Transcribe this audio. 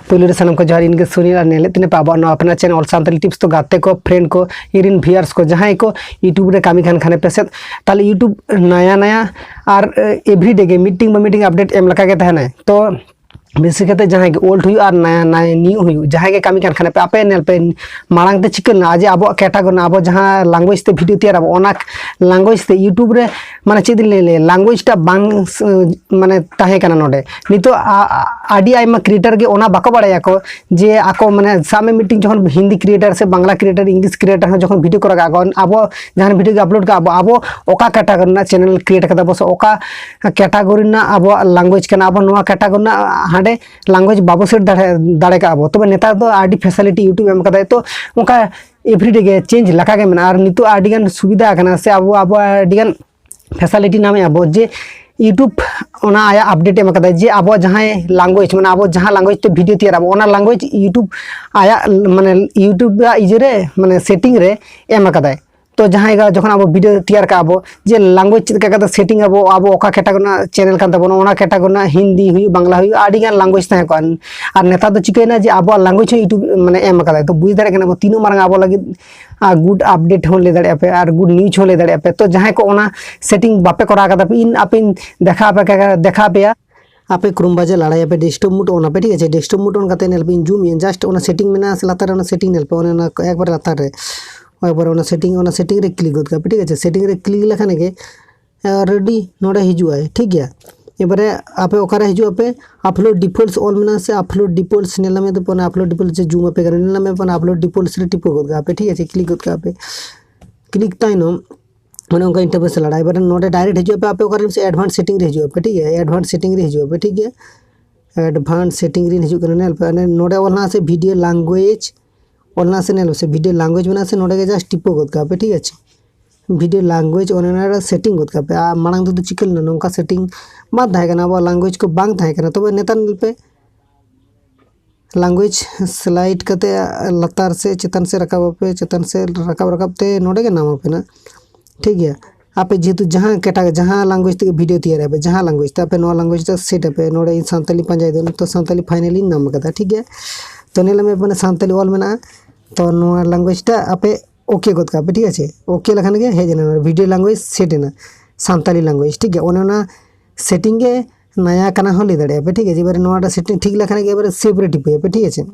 पहले सनम को जहाँ इनके सुनील और नेले तिने पाबो ना अपना चैनल ऑल सांतली टिप्स तो गाते को फ्रेंड को इरिन व्यूअर्स को जहाँ को यूट्यूब रे कामी खान खाने पैसे ताले यूट्यूब नया नया और एवरीडे के मीटिंग अपडेट एम लगा के तहना तो बेसिक जहाँ के ओल्ड हुई और नया नया न्यू हुई जहाँ के कामी खाने पे आपे नेल पे मांग ते चिकन आज अब कैटागोरी अब जहाँ लैंग्वेज ते वीडियो तैयार ओना लैंग्वेज ते यूट्यूब रे माने चेद ले लैंग्वेज टा बांग माने ताहे कना नोडे नितो आडी आयमा क्रिएटर के ओना बाको बाड़ाया को जे आको माने सामे मीटिंग जखन हिंदी क्रिएटर से बांग्ला क्रिएटर इंग्लिश क्रिएटर जखन वीडियो को रगा अब जहाँ वीडियो के अपलोड का अब ओका कैटागोरी ना चैनल क्रिएट करता बस ओका कैटागोरी ना अब लैंग्वेज कना अब नोआ कैटागोरी ना लैंग्वेज बाबू सेट दाड़े का अब तब नेता तो आडी फैसिलिटी यूट्यूब एम कदा तो उनका एवरीडे के चेंज लगा के मेना और नितो आडीगान सुविधा करना से अब आडीगान फैसिलिटी नामे अब जे यूट्यूब ओना आया अपडेट एम कदा जे अब जहाँ लैंग्वेज माने अब जहाँ लैंग्वेज ते वीडियो तैयार अब ओना लैंग्वेज यूट्यूब आया माने यूट्यूब इजे रे माने सेटिंग रे एम कदा तो जहाँ का जखन अब वीडियो तैयार का अब जे लैंग्वेज चिका सेटिंग अब ओका कैटागोरी चैनल कान तबोना ओना कैटागोरी हिंदी हुई बांग्ला हुई आडी गान लैंग्वेज तहे को और नेता तो चिकना जे अब लैंग्वेज यूट्यूब माने एम कदा तो बुझ दाड़े कना तीनों मारंग अब लगी गुड अपडेट हो ले दाड़े पे और गुड न्यूज हो ले दाड़े पे तो जहाँ को ओना सेटिंग बापे करा कदा पे इन आपिन देखा पे आपे क्रोम बाजे लड़ाई पे डेस्कटॉप मोड ऑन पे ठीक है डेस्कटॉप मोड ऑन करते नेल पे जूम इन जस्ट ओना सेटिंग में लातार ओना सेटिंग नेल पे ओना एक बार लातार रे एक बार सेटिंग रे क्लिक होत का ठीक है सेटिंग रे क्लिक लखाने के ऑलरेडी नोडे हिजुआ ठीक है एबारे आपे ओकारे हिजुआ पे अपलोड डिफॉल्ट्स ऑल मेना से अपलोड डिफॉल्ट्स नेला में तो पने अपलोड डिफॉल्ट्स जूम पे कर नेला में पने अपलोड डिफॉल्ट्स रे टिपो होत का पे ठीक है क्लिक होत का पे क्लिक ताइनो माने उनका इंटरफेस लड़ा एबारे नोडे डायरेक्ट हिजुआ पे आपे ओकारे से एडवांस सेटिंग रे हिजुआ पे ठीक है एडवांस सेटिंग रे हिजुआ पे ठीक है एडवांस सेटिंग रे हिजु करने नेल पे नोडे ओलना से वीडियो लैंग्वेज ओलना से नेल से वीडियो लैंग्वेज बना से नोडे के जस्ट टिपो गोद का पे ठीक है वीडियो लैंग्वेज ओना सेटिंग गोद का पे आ मांग तो चिकल ना नोंका सेटिंग मा थाहे कना अब लैंग्वेज को बांग थाहे कना तो नेता पे लैंग्वेज स्लाइड करते लतार से चेतन से रकाब पे चेतन से रकाब ते नोडे के नाम पे ना ठीक है आपे जेतु जहाँ कैटा जहाँ लैंग्वेज ते वीडियो तैयार है जहाँ लैंग्वेज ते आपे नो लैंग्वेज ते सेट पे नोडे सांताली पंजाई दे तो सांताली फाइनली नाम कदा ठीक है तो नेला में अपने सांताली ऑल मेना तो नो लैंग्वेज टा आपे ओके गोद का ठीक है ओके लखान के हेज ना वीडियो लैंग्वेज सेट ना सांताली लैंग्वेज ठीक है ओना सेटिंग के नया कना हो ले दाड़े पे ठीक है बारे नोटा सेटिंग ठीक लखान के बारे सेव रे टिपे पे ठीक है